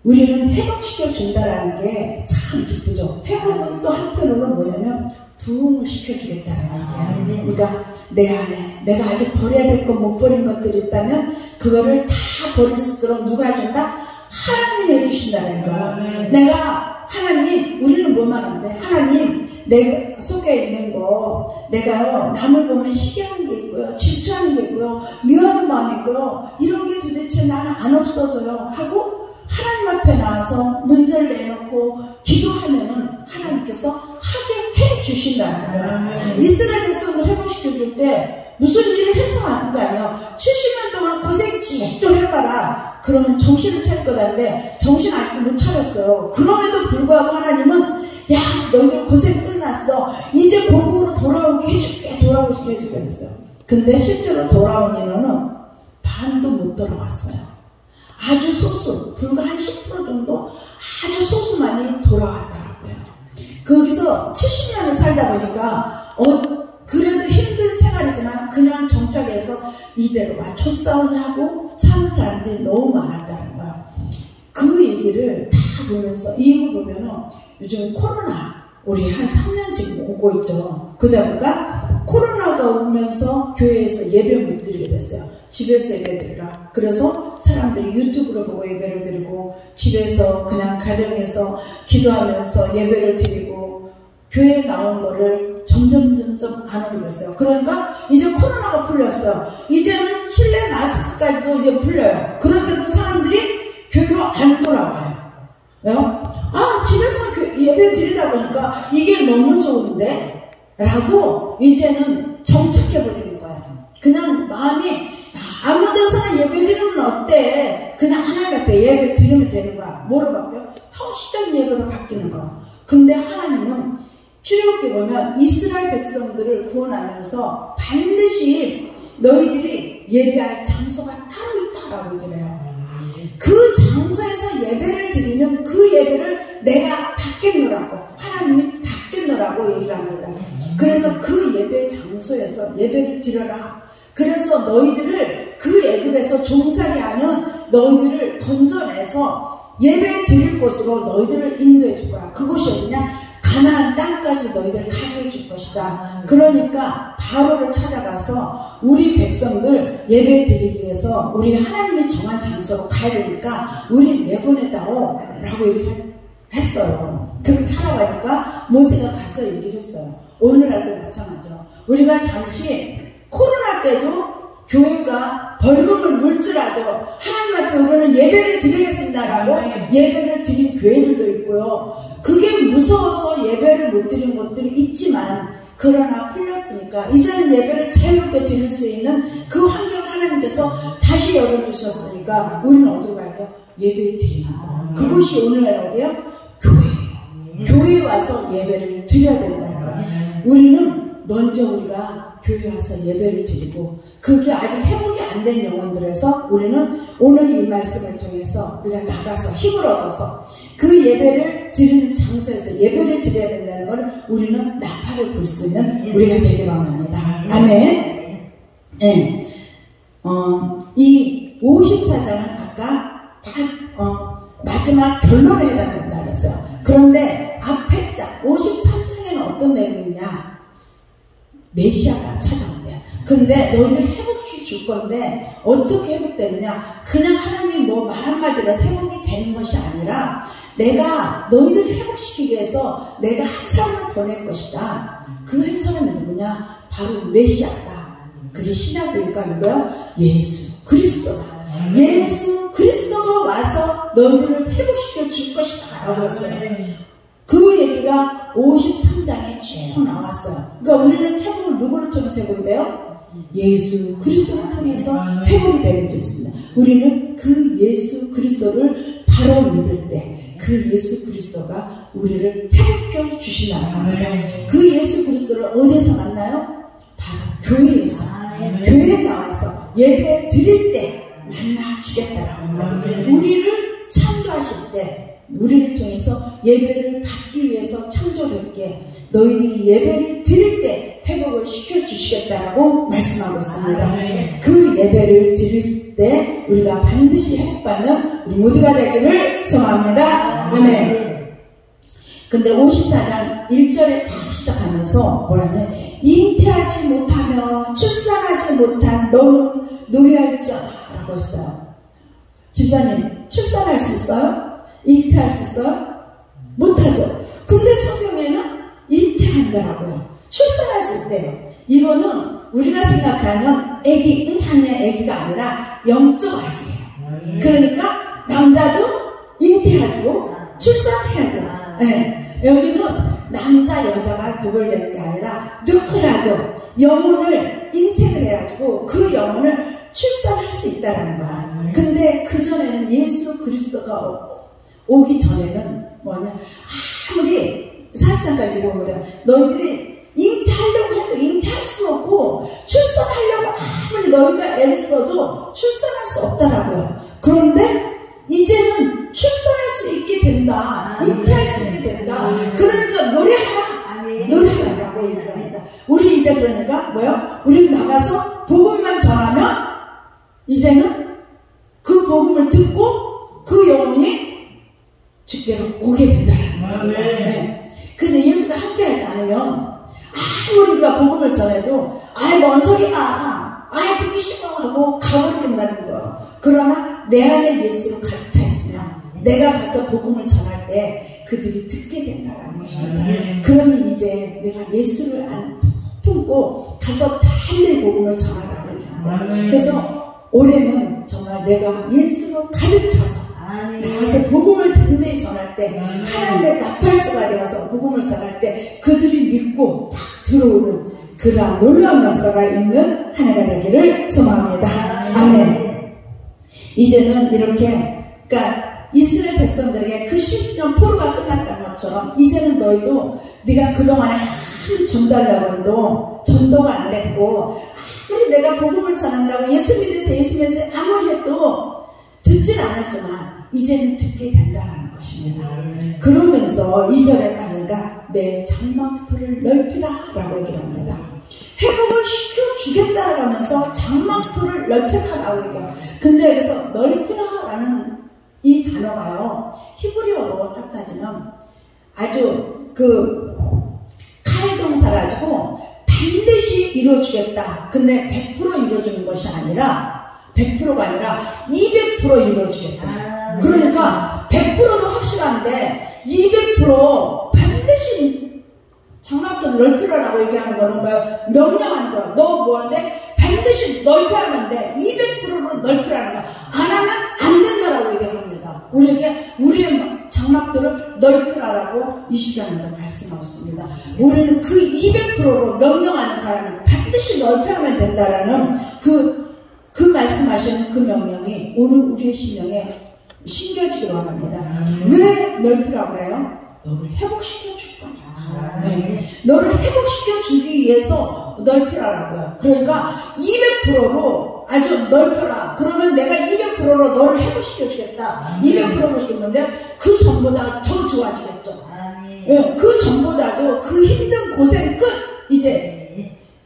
우리는 회복시켜 준다라는 게 참 기쁘죠. 회복은 또 한편으로 뭐냐면 부흥을 시켜주겠다는 얘기야. 그러니까 내 안에 내가 아직 버려야 될 것, 못 버린 것들이 있다면 그거를 다 버릴 수 있도록 누가 해준다? 하나님이 해주신다는 거야. 내가 하나님, 우리는 뭐만 하면 돼? 하나님, 내 속에 있는 거, 내가요, 남을 보면 시기하는 게 있고요, 질투하는 게 있고요, 미워하는 마음이 있고요, 이런 게 도대체 나는 안 없어져요 하고 하나님 앞에 나와서 문제를 내놓고 기도하면은 하나님께서 하게 해 주신다는 거예요. 이스라엘 백성들 회복시켜 줄 때 무슨 일을 해서 하는 거 아니에요. 70년 동안 고생 찌도록 해봐라. 그러면 정신을 차릴 거다는데 정신 아직도 못 차렸어요. 그럼에도 불구하고 하나님은 야, 너희들 고생 끝났어. 이제 고국으로 돌아오게 해줄게. 돌아오게 해줄게 했어요. 근데 실제로 돌아온 인원은 반도 못 돌아왔어요. 아주 소수, 불과 한 10% 정도 아주 소수만이 돌아왔더라고요. 거기서 70년을 살다 보니까 그래도 힘든 생활이지만 그냥 정착해서 이대로 와 촌싸움하고 사는 사람들이 너무 많았다는 거예요. 그 얘기를 다 보면서 이거 보면은 요즘 코로나 우리 한 3년 지금 오고 있죠. 그러다 보니까 코로나가 오면서 교회에서 예배 못 드리게 됐어요. 집에서 예배 드리라. 그래서 사람들이 유튜브로 보고 예배를 드리고 집에서 그냥 가정에서 기도하면서 예배를 드리고 교회에 나온 거를 점점 안 하게 됐어요. 그러니까 이제 코로나가 풀렸어요. 이제는 실내 마스크까지도 이제 풀려요. 그런데도 사람들이 교회로 안 돌아와요. 왜요? 집에서 예배 드리다 보니까 이게 너무 좋은데? 라고 이제는 정착해버리는 거예요. 그냥 마음이 아무 데서나 예배 드리면 어때? 그냥 하나님 앞에 예배 드리면 되는 거야. 뭐로 바뀌어요? 형식적 예배로 바뀌는 거야. 근데 하나님은 출애굽기 보면 이스라엘 백성들을 구원하면서 반드시 너희들이 예배할 장소가 따로 있다라고 얘기를 해요. 그 장소에서 예배를 드리는 그 예배를 내가 받겠노라고, 하나님이 받겠노라고 얘기를 합니다. 그래서 그 예배 장소에서 예배를 드려라. 그래서 너희들을 그 애굽에서 종살이하는 너희들을 건져내서 예배 드릴 곳으로 너희들을 인도해 줄 거야. 그곳이 어디냐? 가나안 땅까지 너희들 가게 해줄 것이다. 그러니까 바로를 찾아가서 우리 백성들 예배 드리기 위해서 우리 하나님이 정한 장소로 가야 되니까 우리 내보내다오 라고 얘기를 했어요. 그렇게 하라고 하니까 모세가 가서 얘기를 했어요. 오늘날도 마찬가지죠. 우리가 잠시 코로나 때도 교회가 벌금을 물질하죠. 하나님 앞에 우리는 예배를 드리겠습니다라고 예배를 드린 교회들도 있고요. 그게 무서워서 예배를 못 드린 것들이 있지만 그러나 풀렸으니까 이제는 예배를 자유롭게 드릴 수 있는 그 환경을 하나님께서 다시 열어주셨으니까 우리는 어디로 가야 돼요? 예배 드리는 거. 그것이 오늘날 어디요? 교회예요. 교회에 와서 예배를 드려야 된다는 거예요. 우리는 먼저 우리가 교회 와서 예배를 드리고 그게 아직 회복이 안 된 영혼들에서 우리는 오늘 이 말씀을 통해서 우리가 나가서 힘을 얻어서 그 예배를 드리는 장소에서 예배를 드려야 된다는 것을 우리는 나팔을 불 수 있는 우리가 되기를 원합니다. 아멘. 네. 이 54장은 아까 마지막 결론에 해당된다 그랬어요. 그런데 앞에 장 53장에는 어떤 내용이냐? 메시아가 찾아온대요. 근데 너희들 회복시켜 줄 건데 어떻게 회복되느냐? 그냥 하나님 뭐 말 한마디로 회복이 되는 것이 아니라 내가 너희들 회복시키기 위해서 내가 한 사람을 보낼 것이다. 그 한 사람이 누구냐? 바로 메시아다. 그게 신약일까 누구요? 예수 그리스도다. 예수 그리스도가 와서 너희들을 회복시켜 줄 것이다 라고 했어요. 그 얘기가 53장에 쭉 나왔어요. 그러니까 우리는 회복을 누구를 통해서 회복이 돼요? 예수 그리스도를 통해서 회복이 되는 줄 있습니다. 우리는 그 예수 그리스도를 바로 믿을 때 그 예수 그리스도가 우리를 회복시켜 주신다는 겁니다. 그 예수 그리스도를 어디에서 만나요? 바로 교회에서. 교회에 나와서 예배 드릴 때 만나 주겠다라고 합니다. 우리를 창조하실 때 우리를 통해서 예배를 받기 위해서 창조를 했기에 너희들이 예배를 드릴 때 회복 회복을 시켜주시겠다라고 말씀하고 있습니다. 그 예배를 드릴 때 우리가 반드시 회복받는 우리 모두가 되기를 소망합니다. 아멘. 근데 54장 1절에 다 시작하면서 뭐라면 잉태하지 못하며 출산하지 못한 너는 노래할지어다 라고 했어요. 집사님, 출산할 수 있어요? 잉태할 수 있어요? 못하죠. 근데 성경에는 잉태한다라고요. 출산할 수 있대요. 이거는 우리가 생각하는 애기, 은하의 애기가 아니라 영적 아기예요. 그러니까 남자도 잉태하고 출산해야 돼요. 네. 여기는 남자, 여자가 구별되는 게 아니라 누구라도 영혼을 잉태를 해가지고 그 영혼을 출산할 수 있다는 거야. 근데 그전에는 예수 그리스도가 오기 전에는 뭐냐, 아무리 4장까지 보면 너희들이 잉태하려고 해도 잉태할 수 없고 출산하려고 아무리 너희가 애를 써도 출산할 수 없다라고요. 그런데 이제는 출산할 수 있게 된다. 잉태할 수 있게 된다. 그러니까 노래하라라고 얘기를 합니다. 우리 이제 그러니까 뭐요? 우리 나가서 복음만 전하면 이제는 그 복음을 듣고 그 영혼이 주께로 오게 된다라는 겁니다. 네. 그래서 예수가 함께하지 않으면 아무리 우리가 복음을 전해도 아이 뭔 소리야, 아이 듣기 싫어 하고 가버리게 된다는 거예요. 그러나 내 안에 예수로 가득 차 있으면 내가 가서 복음을 전할 때 그들이 듣게 된다는 것입니다. 그러니 이제 내가 예수를 안 품고 가서 달리 복음을 전하라고 얘기합니다. 그래서 올해는 정말 내가 예수로 가득 차서 나가서 복음을 단단히 전할 때 하나님의 나팔수가 되어서 복음을 전할 때 그들이 믿고 막 들어오는 그러한 놀라운 역사가 있는 한 해가 되기를 소망합니다. 아멘. 이제는 이렇게 그러니까 이스라엘 백성들에게 그 10년 포로가 끝났다는 것처럼 이제는 너희도 네가 그동안에 아무리 전도하려고 해도 전도가 안 됐고 아무리 내가 복음을 전한다고 예수 믿으세요 아무리 해도 듣진 않았지만 이제는 듣게 된다는 것입니다. 그러면서 2절에 가니까 내 장막터를 넓히라 라고 얘기를 합니다. 회복을 시켜주겠다라고 하면서 장막터를 넓히라라고 얘기해요. 근데 여기서 넓히라라는 이 단어가요, 히브리어로 딱 따지면 아주 그 칼동사라 가지고 반드시 이루어주겠다. 근데 100% 이루어주는 것이 아니라 100%가 아니라 200% 이루어지겠다. 그러니까 100%도 확실한데 200% 반드시 장막터를 넓히라라고 얘기하는 거는 뭐예요? 명령하는 거야. 너 뭐한데? 반드시 넓혀야만 돼. 200%로 넓히라는 거야. 안 하면 안 된다라고 얘기를 합니다. 우리에게 우리의 장막터를 넓히라라고 이 시간에도 말씀하고 있습니다. 우리는 그 200%로 명령하는 가라는 반드시 넓혀야만 된다라는 그 말씀하시는 그 명령이 오늘 우리의 심령에 심겨지기를 원합니다. 왜 넓히라고 그래요? 너를 회복시켜 줄 거니까. 네. 너를 회복시켜 주기 위해서 넓히라라고요. 그러니까 200%로 아주 넓혀라. 그러면 내가 200%로 너를 회복시켜 주겠다. 200%로 줬는데 그 전보다 더 좋아지겠죠. 네. 그 전보다도 그 힘든 고생 끝.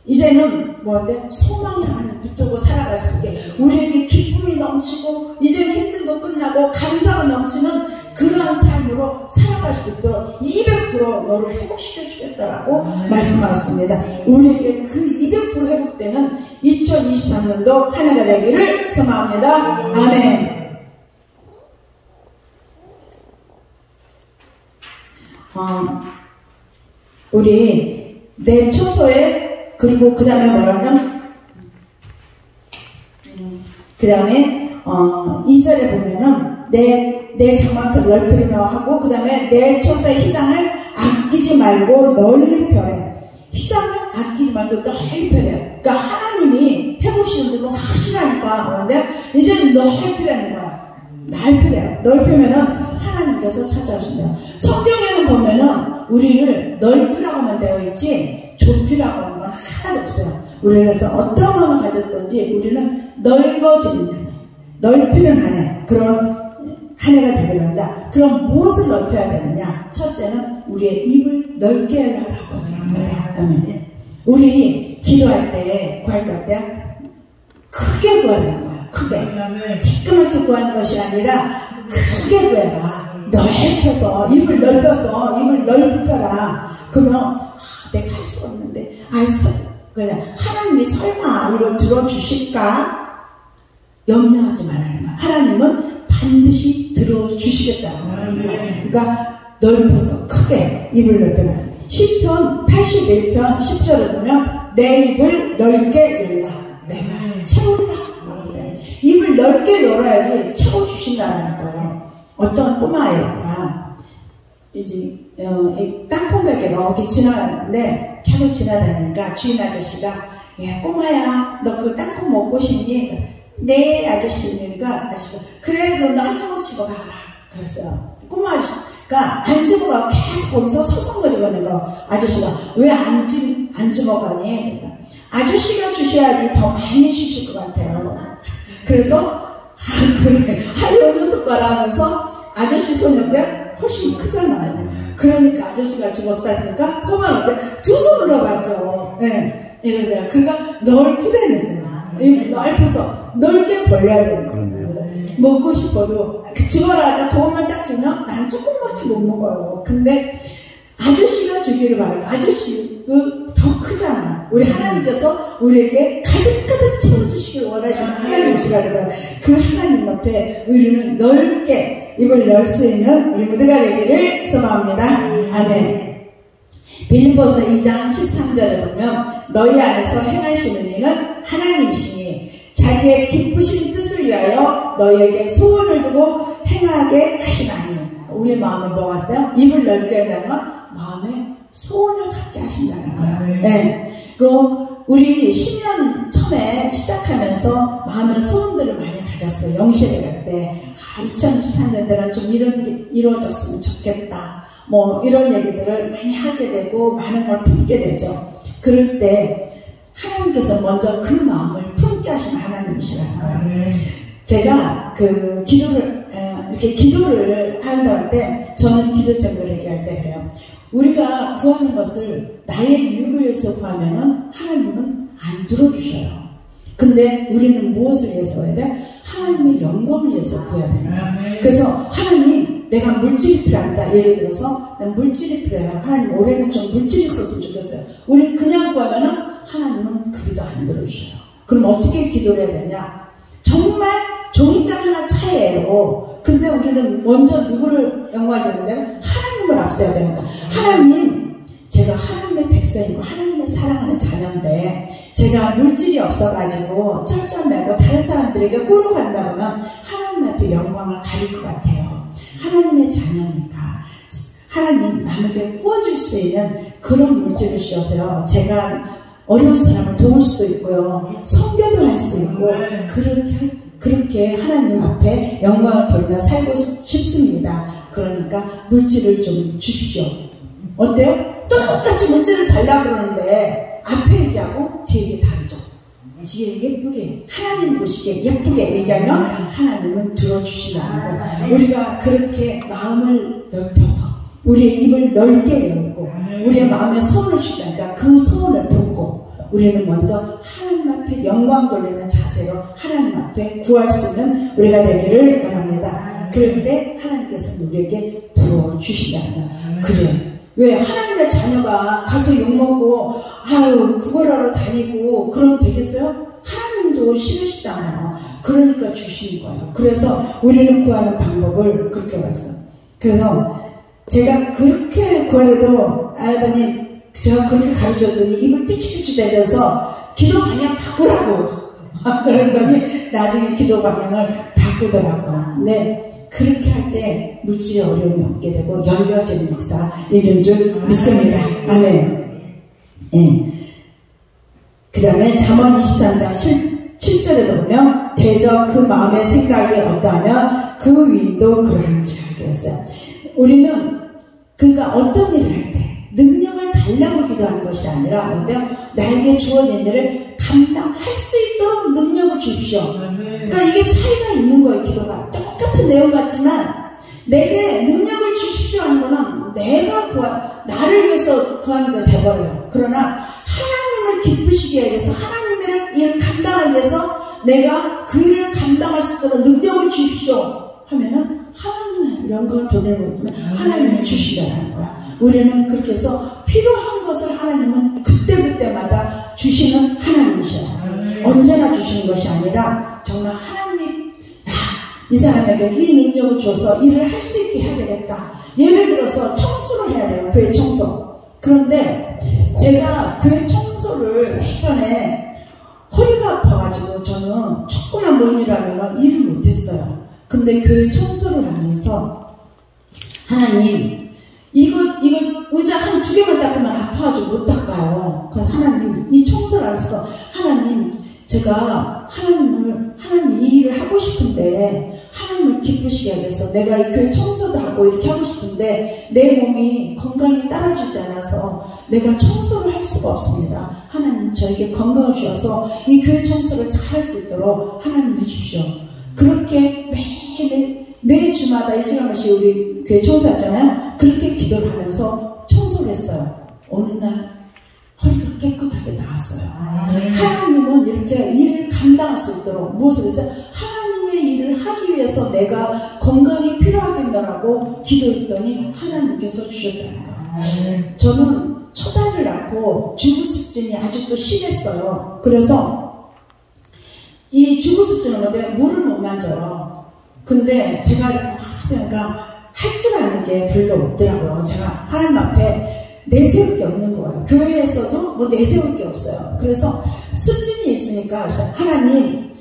이제는 뭐한데? 소망이 하나님 붙들고 살아갈 수 있게 우리에게 기쁨이 넘치고 이제는 힘든 거 끝나고 감사가 넘치는 그러한 삶으로 살아갈 수 있도록 200% 너를 회복시켜 주겠다라고 말씀하셨습니다. 우리에게 그 200% 회복되는 2023년도 한 해가 되기를 소망합니다. 아멘. 우리 내 처소에 그리고 그 다음에 뭐라면 그 다음에 2절에 보면은 내 장막터를 넓히며 하고 그 다음에 내 처소의 휘장을 아끼지 말고 널리 펴래. 휘장을 아끼지 말고 널리 펴래. 그러니까 하나님이 해보시는 건 확실하니까 그런데 이제는 넓히라는 거야. 넓히래요. 넓히면은 하나님께서 찾아오신대요. 성경에는 보면은 우리를 넓히라고만 되어 있지 좁히라고 하는 건 하나도 없어요. 우리는 그래서 어떤 마음을 가졌든지 우리는 넓어지는, 넓히는 한 해, 그런 한 해가 되기를 합니다. 그럼 무엇을 넓혀야 되느냐? 첫째는 우리의 입을 넓게 하라고 합니다. 우리 기도할 때, 구할 때 크게 구하는 거야. 크게. 쬐끄맣게 구하는 것이 아니라 크게 구해라. 넓혀서, 입을 넓혀서, 입을 넓혀라. 그러면 내가 할 수 없는데, 그냥 하나님이 설마 이걸 들어주실까? 염려하지 말라는 거야. 하나님은 반드시 들어주시겠다는 거야. 그러니까 넓혀서 크게 입을 넓혀라. 시편 81편 10절에 보면 내 입을 넓게 열라. 내가 채우리라. 알았어요. 입을 넓게 열어야지 채워주신다는 거예요. 어떤 꼬마아이가 이제 땅콩 가게 이렇게 지나가는데 계속 지나다니니까 주인 아저씨가 야 꼬마야 너 그 땅콩 먹고 싶니? 네 아저씨니까 아저씨가 그래 그럼 너 한 조각 집어가라 그랬어요. 꼬마 아저씨가 안 집어가고 계속 거기서 서성거리고 거 아저씨가 왜 안 집어가니? 그러니까 아저씨가 주셔야지 더 많이 주실 것 같아요. 그래서 그래 하여 녀석 봐라 하면서 아저씨 손인데 훨씬 크잖아요. 그러니까 아저씨가 집었다니까 꼬마는 어때? 두 손으로 봤죠. 네. 이러다 그가 넓히라는 거예요. 넓혀서 넓게 벌려야 되는 겁니다. 먹고 싶어도 집어라 하다 그것만 딱 주면 난 조금밖에 못 먹어요. 근데 아저씨가 주기를 바랄까? 아저씨 더 크잖아. 우리 하나님께서 우리에게 가득가득 채워주시길 원하시는 하나님이시라는 거예요. 그 하나님 앞에 우리는 넓게 입을 열 수 있는 우리 모두가 되기를 소망합니다. 아멘. 빌립보서 2장 13절에 보면 너희 안에서 행하시는 이는 하나님이시니 자기의 기쁘신 뜻을 위하여 너희에게 소원을 두고 행하게 하시나니. 우리의 마음을 뭐 하세요? 입을 넓게 한다는 건 마음에 소원을 갖게 하신다는 거예요. 네. 우리 10년 처음에 시작하면서 마음의 소원들을 많이 가졌어요. 영실에 갈 때 2023년대는 좀 이런 게 이루어졌으면 좋겠다. 뭐 이런 얘기들을 많이 하게 되고 많은 걸 품게 되죠. 그럴 때 하나님께서 먼저 그 마음을 품게 하시는 하나님이시라는 거예요. 제가 그 이렇게 기도를 한다고 때 저는 기도 제목을 얘기할 때 그래요. 우리가 구하는 것을 나의 유익을 위해서 구하면은 하나님은 안 들어주셔요. 근데 우리는 무엇을 위해서 해야 돼? 하나님의 영광을 위해서 구해야 되는 거예요. 그래서 하나님 내가 물질이 필요합니다. 예를 들어서 난 물질이 필요해요. 하나님 올해는 좀 물질이 있었으면 좋겠어요. 우리 그냥 구하면은 하나님은 그 기도 안 들어주셔요. 그럼 어떻게 기도를 해야 되냐? 정말 종이장 하나 차이에요. 근데 우리는 먼저 누구를 영광을 드리는데 하나님을 앞세워야 되니까 하나님 제가 하나님의 백성이고 하나님의 사랑하는 자녀인데 제가 물질이 없어가지고 쩔쩔매고 다른 사람들에게 꾸러 간다 그러면 하나님 앞에 영광을 가릴 것 같아요. 하나님의 자녀니까 하나님 남에게 구워줄 수 있는 그런 물질을 주셔서요. 제가 어려운 사람을 도울 수도 있고요. 선교도 할 수 있고 그렇게 하나님 앞에 영광을 돌며 살고 싶습니다. 그러니까 물질을 좀 주십시오. 어때요? 똑같이 물질을 달라고 그러는데 앞에 얘기하고 뒤에 얘기 다르죠. 뒤에 예쁘게 하나님 보시기에 예쁘게 얘기하면 하나님은 들어주시라는 거예요. 우리가 그렇게 마음을 넓혀서 우리의 입을 넓게 열고 우리의 마음에 소원을 주니까 그 소원을 품고 우리는 먼저 하나님 앞에 영광 돌리는 자세로 하나님 앞에 구할 수 있는 우리가 되기를 원합니다. 그럴 때 하나님께서 우리에게 부어주신다는 거예요. 그래. 왜 하나님의 자녀가 가서 욕먹고 구걸하러 다니고 그러면 되겠어요? 하나님도 싫으시잖아요. 그러니까 주시는 거예요. 그래서 우리는 구하는 방법을 그렇게 말했어요. 그래서 제가 그렇게 구하려도 안 하더니 제가 그렇게 가르쳤더니 입을 삐치삐치 대면서 기도 방향 바꾸라고 그랬더니 나중에 기도 방향을 바꾸더라고요. 네. 그렇게 할 때 물질의 어려움이 없게 되고 열려지는 역사 있는 줄 믿습니다. 아멘. 예. 그 다음에 잠언 23장 7절에도 보면 대저 그 마음의 생각이 어떠하면 그 위인도 그러한지 알게 했어요. 우리는 그러니까 어떤 일을 할 때 능력을 달라고 기도하는 것이 아니라 뭔데요? 나에게 주어진 일을 감당할 수 있도록 능력을 주십시오. 그러니까 이게 차이가 있는 거예요. 기도가 똑같은 내용 같지만 내게 능력을 주십시오 하는 거는 내가 나를 위해서 구하는 게 돼버려요. 그러나 하나님 하나님을 기쁘시게 하기 위해서 하나님의 일을 감당하기 위해서 내가 그 일을 감당할 수 있도록 능력을 주십시오 하면은 하나님의 영광을 돌리는 거지만 하나님을 주시라는 거야. 우리는 그렇게 해서 필요한 것을 하나님은 그때그때마다 주시는 하나님이셔요. 언제나 주시는 것이 아니라 정말 하나님이 이 사람에게 이 능력을 줘서 일을 할 수 있게 해야 되겠다. 예를 들어서 청소를 해야 돼요. 교회 청소. 그런데 제가 교회 청소를 예전에 허리가 아파가지고 저는 조그만 뭔 일 하면 일을 못했어요. 근데 교회 청소를 하면서 하나님 이거 의자 한 2개만 닦으면 아파가지고 못 닦아요. 그래서 하나님 이 청소를 하면서 하나님 제가 하나님 이 일을 하고 싶은데 하나님을 기쁘시게 하기 위해서 내가 이 교회 청소도 하고 이렇게 하고 싶은데 내 몸이 건강이 따라주지 않아서 내가 청소를 할 수가 없습니다. 하나님 저에게 건강을 주셔서 이 교회 청소를 잘 할 수 있도록 하나님 해주십시오. 그렇게 매 주마다 일주일에 한 번씩 우리 교회 청소하잖아요. 그렇게 기도를 하면서 청소를 했어요. 어느 날 허리가 깨끗하게 나았어요. 하나님은 이렇게 일을 감당할 수 있도록 무엇을 했어요? 하나님의 일을 하기 위해서 내가 건강이 필요하겠다라고 기도했더니 하나님께서 주셨다는 거예요. 저는 첫 아이를 낳고 주부습진이 아직도 심했어요. 그래서 이 주부습진은 뭔데 물을 못 만져요. 근데 제가 이렇게 생각하니까 할 줄 아는 게 별로 없더라고요. 제가 하나님 앞에 내세울 게 없는 거예요. 교회에서도 뭐 내세울 게 없어요. 그래서 습진이 있으니까 하나님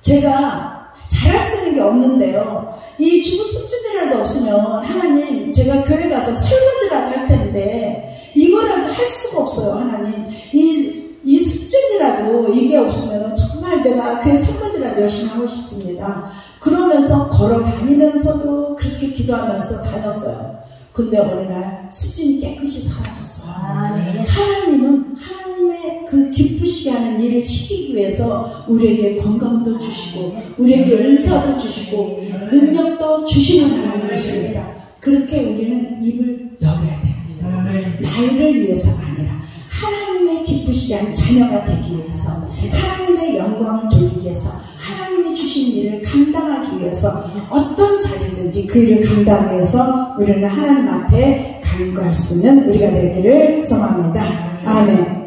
제가 잘할 수 있는 게 없는데요. 이 주부 습진이라도 없으면 하나님 제가 교회 가서 설거지라도 할 텐데 이거라도 할 수가 없어요. 하나님 이 습진이라도 이게 없으면 정말 내가 교회 설거지라도 열심히 하고 싶습니다. 그러면서 걸어 다니면서도 그렇게 기도하면서 다녔어요. 근데 어느 날 습진이 깨끗이 사라졌어요. 하나님은 하나님의 그 기쁘시게 하는 일을 시키기 위해서 우리에게 건강도 주시고 우리에게 은사도 주시고 능력도 주시는 하나님이십니다. 그렇게 우리는 입을 열어야 됩니다. 나를 위해서가 아니라 하나님의 기쁘시게 한 자녀가 되기 위해서 하나님의 영광을 돌리기 위해서 하나님이 주신 일을 감당하기 위해서 어떤 자리든지 그 일을 감당하기 위해서 우리는 하나님 앞에 간구할 수 있는 우리가 되기를 소망합니다. 아멘.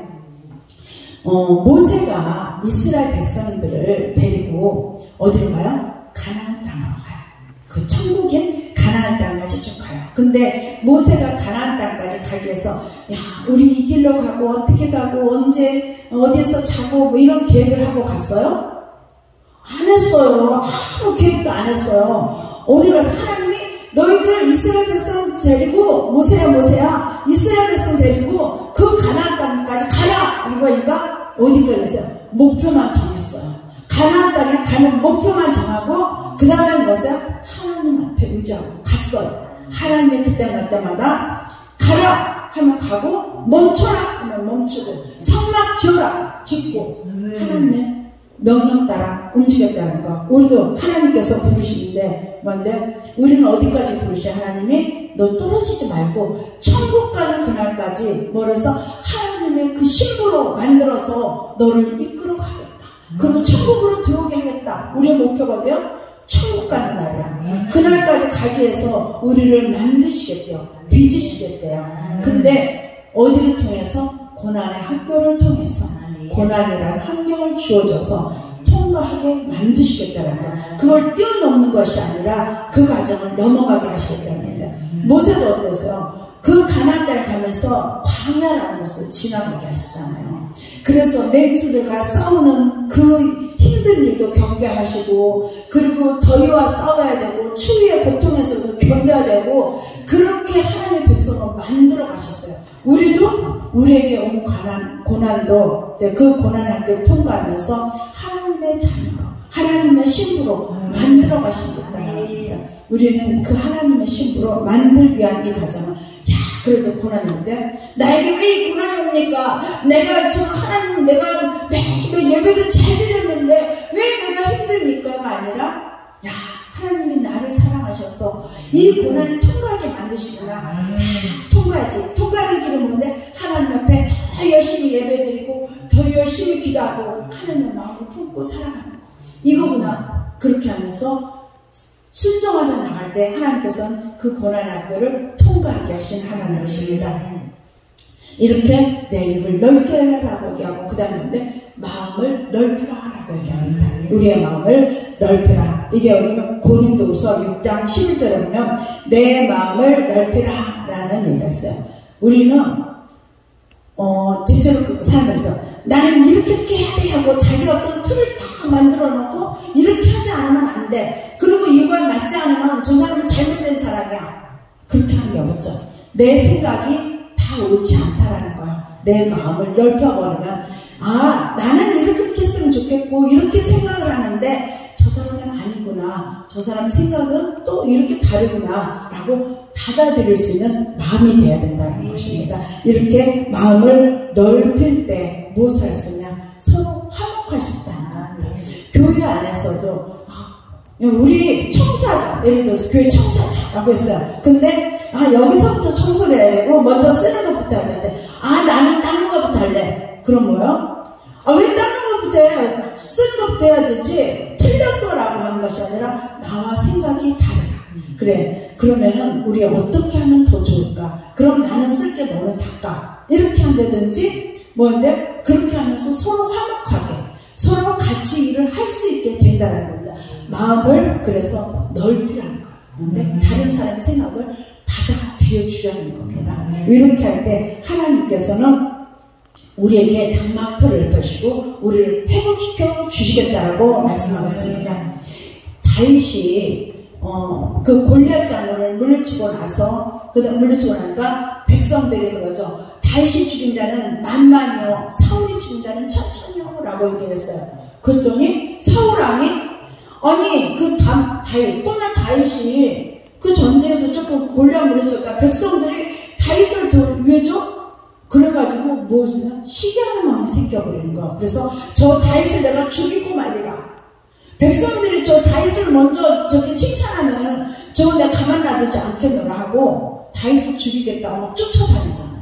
모세가 이스라엘 백성들을 데리고 어디로 가요? 가나안 땅으로 가요. 그 천국인 가나안 땅까지 쭉 가요. 근데 모세가 가나안 땅까지 가기 위해서 야 우리 이 길로 가고 어떻게 가고 언제 어디에서 자고 뭐 이런 계획을 하고 갔어요? 안 했어요. 아무 계획도 안 했어요. 어디 가서 하나님이 너희들 이스라엘 백성 데리고 모세야 이스라엘 백성 데리고 그 가나안 땅까지 가라 라고 하니까 어디까지 했어요? 목표만 정했어요. 가나안 땅에 가는 목표만 정하고 그 다음에 뭐였어요? 하나님 앞에 의지하고 갔어요. 하나님이 그때마다 가라 하면 가고 멈춰라 하면 멈추고 성막 지어라 짓고 하나님의 명령 따라 움직였다는 거. 우리도 하나님께서 부르시는데 뭔데? 우리는 어디까지 부르셔? 하나님이 너 떨어지지 말고 천국 가는 그날까지 뭐래서 하나님의 그 신부로 만들어서 너를 이끌어 가겠다. 그리고 천국으로 들어오게 하겠다. 우리의 목표가 돼요? 천국 가는 날이야. 그날까지 가기 위해서 우리를 만드시겠대요. 빚으시겠대요. 근데 어디를 통해서? 고난의 학교를 통해서 고난이라는 환경을 주어줘서 통과하게 만드시겠다는 거. 그걸 뛰어넘는 것이 아니라 그 과정을 넘어가게 하시겠다는 겁니다. 모세도 어땠어요? 그 가나안 땅에 가면서 광야라는 곳을 지나가게 하시잖아요. 그래서 맹수들과 싸우는 그 힘든 일도 경계하시고 그리고 더위와 싸워야 되고 추위의 고통에서도 견뎌야 되고 그렇게 하나님의 백성을 만들어 가셨어요. 우리도 우리에게 온 고난도 그 고난의 한계를 통과하면서 하나님의 자녀로 하나님의 신부로 만들어 가시겠다는 겁니다. 우리는 그 하나님의 신부로 만들기 위한 이 과정을 그래도 고난이 오는데 나에게 왜 이 고난이 옵니까? 내가 지금 하나님 내가 매일 예배도 잘 드렸는데 왜 내가 힘듭니까가 아니라 하나님이 나를 사랑하셔서 이 고난을 통과하게 만드시구나. 통과하지. 통과하는 길 이루면 뭔데? 하나님 앞에 더 열심히 예배드리고 더 열심히 기도하고 하나님의 마음을 품고 살아가는 거. 이거구나. 그렇게 하면서 순종하다 나갈 때 하나님께서는 그 고난의 학교를 통과하게 하신 하나님이십니다. 이렇게 내 입을 넓게 하라고 얘기하고 그 다음에 마음을 넓히라 하라고 얘기합니다. 우리의 마음을 넓히라. 이게 어디면 고린도후서 6장 11절에 보면 내 마음을 넓히라 라는 얘기가 있어요. 우리는 대체로 그 사람들이죠. 나는 이렇게 깨야 돼 하고 자기 어떤 틀을 다 만들어 놓고 이렇게 하지 않으면 안 돼. 그리고 이거에 맞지 않으면 저 사람은 잘못된 사람이야. 그렇게 하는 게 없죠. 내 생각이 다 옳지 않다라는 거야. 내 마음을 넓혀버리면 나는 이렇게 했으면 좋겠고 이렇게 생각을 하는데 저 사람은 아니구나. 저 사람 생각은 또 이렇게 다르구나 라고 받아들일 수 있는 마음이 돼야 된다는 것입니다. 이렇게 마음을 넓힐 때 무엇을 할 수 있냐? 서로 화목할 수 있다는 겁니다. 교회 안에서도 우리 청소하자. 예를 들어서 교회 청소하자 라고 했어요. 근데 여기서부터 청소를 해야 되고 먼저 쓰는 것부터 해야 돼. 나는 닦는 것부터 할래. 그럼 뭐요? 왜 닦는 것부터 해야 쓰는 것부터 해야 되지? 틀렸어 라고 하는 것이 아니라 나와 생각이 다르다. 그래. 그러면은 우리 어떻게 하면 더 좋을까? 그럼 나는 쓸게 너는 닦아. 이렇게 한다든지 뭐인데 그렇게 하면서 서로 화목하게 서로 같이 일을 할 수 있게 된다는 겁니다. 마음을 그래서 넓히라는 거예요. 근데 다른 사람의 생각을 받아들여 주려는 겁니다. 이렇게 할 때 하나님께서는 우리에게 장막터를 펴시고 우리를 회복시켜 주시겠다라고 말씀하셨습니다. 다윗이 그 골리앗 장로를 물리치고 나서 물리치고 나니까 백성들이 그러죠. 다윗이 죽인 자는 만만이요 사울이 죽인 자는 천천히요 라고 얘기를 했어요. 그랬더니 사울 왕이 꼬마 다윗이 그 전쟁에서 조금 골리앗 물리쳤다. 백성들이 다윗을 더 위해줘? 그래가지고 무엇이냐? 시기하는 마음이 생겨버리는 거야. 그래서 저 다윗을 내가 죽이고 말리라. 백성들이 저 다윗을 먼저 저기 칭찬하면 저거 내가 가만 놔두지 않겠노라 하고 다윗을 죽이겠다고 막 쫓아다니잖아요.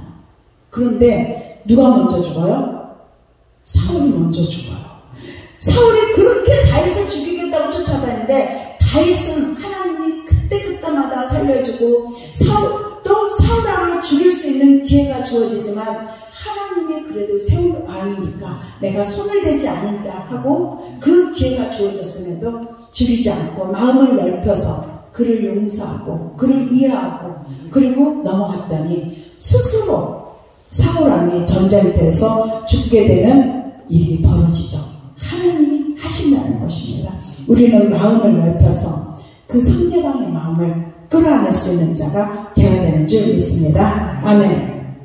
그런데 누가 먼저 죽어요? 사울이 먼저 죽어요. 사울이 그렇게 다윗을 죽이겠다고 쫓아다니는데 다윗은 하나님이 그때마다 살려주고 사울 왕을 죽일 수 있는 기회가 주어지지만 하나님이 그래도 세울 왕이니까 내가 손을 대지 않는다 하고 그 기회가 주어졌음에도 죽이지 않고 마음을 넓혀서 그를 용서하고 그를 이해하고 그리고 넘어갔더니 스스로 사울 왕이 전쟁터에서 죽게 되는 일이 벌어지죠. 하나님이 하신다는 것입니다. 우리는 마음을 넓혀서 그 상대방의 마음을 끌어안을 수 있는 자가 되어야 되는 줄 믿습니다. 아멘.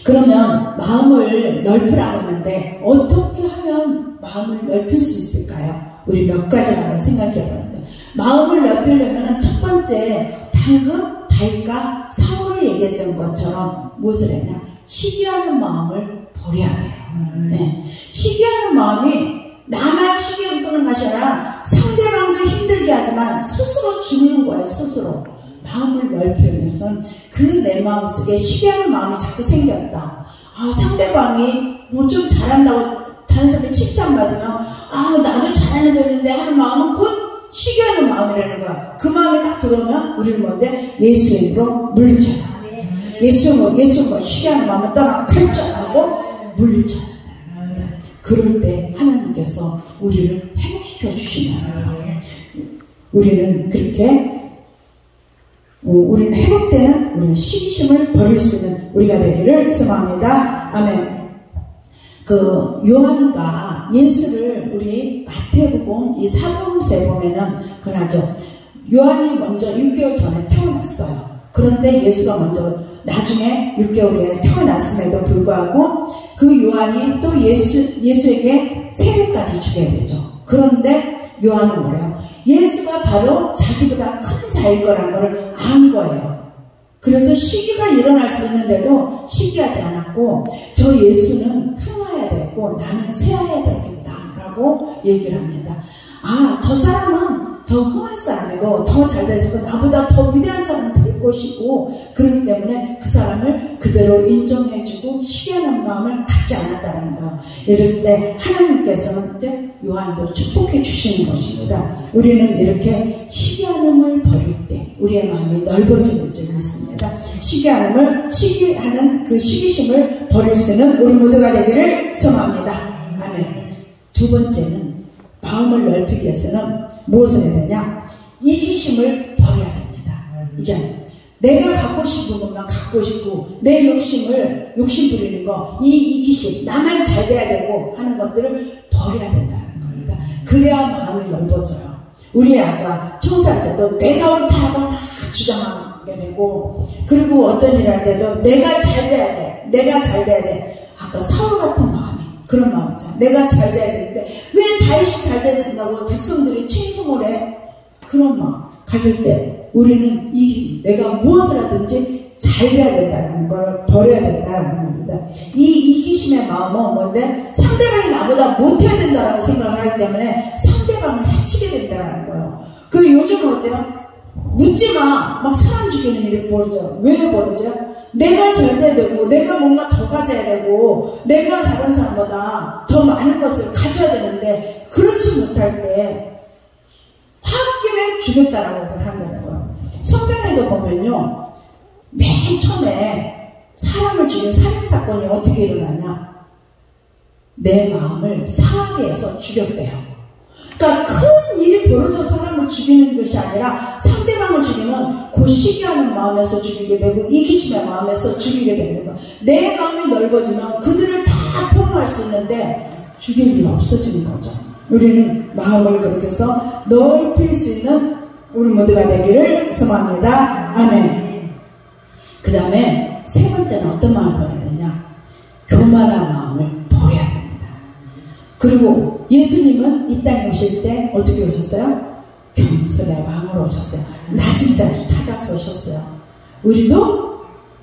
그러면 마음을 넓히라고 하는데 어떻게 하면 마음을 넓힐 수 있을까요? 우리 몇 가지를 한번 생각해 보는데 마음을 넓히려면 첫 번째 방금 다윗과 사울을 얘기했던 것처럼 무엇을 했냐? 시기하는 마음을 버려야 돼요. 네. 시기하는 마음이 나만 시기를 끄는 것이 아니라 상대방도 힘들게 하지만 스스로 죽는 거예요. 스스로. 마음을 넓히기 위해서는 그 내 마음속에 시기하는 마음이 자꾸 생겼다. 상대방이 뭐 좀 잘한다고 다른 사람이 칭찬받으면 나도 잘하는 거 있는데 하는 마음은 곧 시기하는 마음이라는 거야. 그 마음이 딱 들어오면 우리는 뭔데? 예수의 이름으로 물리쳐야 돼. 예수로 시기하는 마음을 떠나 결정하고 물리쳐야 돼. 그럴 때 하나님께서 우리를 회복시켜 주시는 거예요. 우리는 그렇게 우리는 회복되는 우리는 시기심을 버릴 수 있는 우리가 되기를 소망합니다. 아멘. 그 요한과 예수를 우리 마태복음 이 사복음서에 보면은 그러죠. 요한이 먼저 6개월 전에 태어났어요. 그런데 예수가 먼저 나중에 6개월에 태어났음에도 불구하고 그 요한이 또 예수에게 세례까지 주게 되죠. 그런데 요한은 뭐래요? 예수가 바로 자기보다 큰 자일 거란 걸 안 거예요. 그래서 시기가 일어날 수 있는데도 시기하지 않았고 저 예수는 흥하여야 되고 나는 쇠하여야 되겠다라고 얘기를 합니다. 저 사람은 더 흥할 사람이고 더 잘 되시고 나보다 더 위대한 사람은 될 보시고 그렇기 때문에 그 사람을 그대로 인정해주고 시기하는 마음을 갖지 않았다는 거. 이랬을 때 하나님께서는 이제 요한도 축복해 주시는 것입니다. 우리는 이렇게 시기하는 버릴 때 우리의 마음이 넓어지는 줄 믿습니다. 시기하는 그 시기심을 버릴 수 있는 우리 모두가 되기를 소망합니다. 아멘. 두 번째는 마음을 넓히기 위해서는 무엇을 해야 되냐? 이기심을 버려야 됩니다. 이게 내가 갖고 싶은 것만 갖고 싶고 내 욕심 부리는 거, 이 이기심, 나만 잘 돼야 되고 하는 것들을 버려야 된다는 겁니다. 그래야 마음이 넓어져요. 우리 아까 청소할 때도 내가 옳다고 막 주장하게 되고, 그리고 어떤 일을 할 때도 내가 잘 돼야 돼, 내가 잘 돼야 돼. 아까 사울 같은 마음이 그런 마음이잖아. 내가 잘 돼야 되는데 왜 다윗이 잘 돼야 된다고 백성들이 칭송을 해? 그런 마음 가질 때 우리는 내가 무엇을 하든지 잘 돼야 된다는 걸 버려야 된다는 겁니다. 이 이기심의 마음은 뭔데? 상대방이 나보다 못해야 된다라고 생각을 하기 때문에 상대방을 해치게 된다는 거예요. 그 요즘은 어때요? 묻지마. 막 사람 죽이는 일이 벌어져요. 왜 벌어져요? 내가 잘 돼야 되고 내가 뭔가 더 가져야 되고 내가 다른 사람보다 더 많은 것을 가져야 되는데 그렇지 못할 때 홧김에 죽였다라고 한다는 거예요. 성경에도 보면요, 맨 처음에 사람을 죽인 살인사건이 어떻게 일어나냐? 내 마음을 상하게 해서 죽였대요. 그러니까 큰 일이 벌어져 사람을 죽이는 것이 아니라 상대방을 죽이면 그 시기하는 마음에서 죽이게 되고 이기심의 마음에서 죽이게 되는 거예요. 내 마음이 넓어지면 그들을 다 포용할 수 있는데 죽일 일이 없어지는 거죠. 우리는 마음을 그렇게 해서 넓힐 수 있는 우리 모두가 되기를 소망합니다. 아멘. 그 다음에 세 번째는 어떤 마음을 버려야 되냐? 교만한 마음을 버려야 됩니다. 그리고 예수님은 이 땅에 오실 때 어떻게 오셨어요? 겸손의 마음으로 오셨어요. 낮은 자를 찾아서 오셨어요. 우리도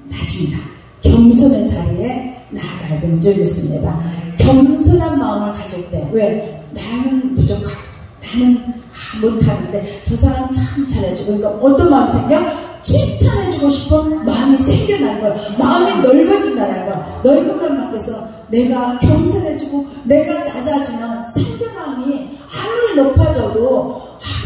낮은 자, 겸손의 자리에 나아가야 되는 줄 믿습니다. 겸손한 마음을 가질 때, 왜? 나는 부족하고 나는 못하는데 저 사람 참 잘해주고, 그러니까 어떤 마음이 생겨? 칭찬해주고 싶은 마음이 생겨나는 거예요. 마음이 넓어진다는 거예요. 넓으면 막해서 내가 겸손해지고 내가 낮아지면 상대방이 아무리 높아져도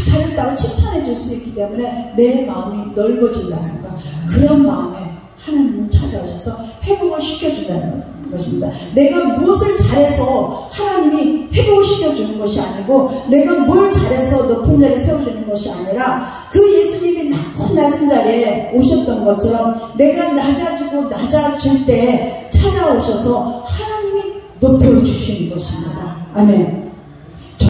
잘했다고 칭찬해줄 수 있기 때문에 내 마음이 넓어진다는 거. 그런 마음에 하나님은 찾아오셔서 회복을 시켜준다는 것입니다. 내가 무엇을 잘해서 하나님이 회복을 시켜주는 것이 아니고 내가 뭘 잘해서 높은 자리에 세워주는 것이 아니라 그 예수님이 낮고 낮은 자리에 오셨던 것처럼 내가 낮아지고 낮아질 때 찾아오셔서 하나님이 높여주시는 것입니다. 아멘.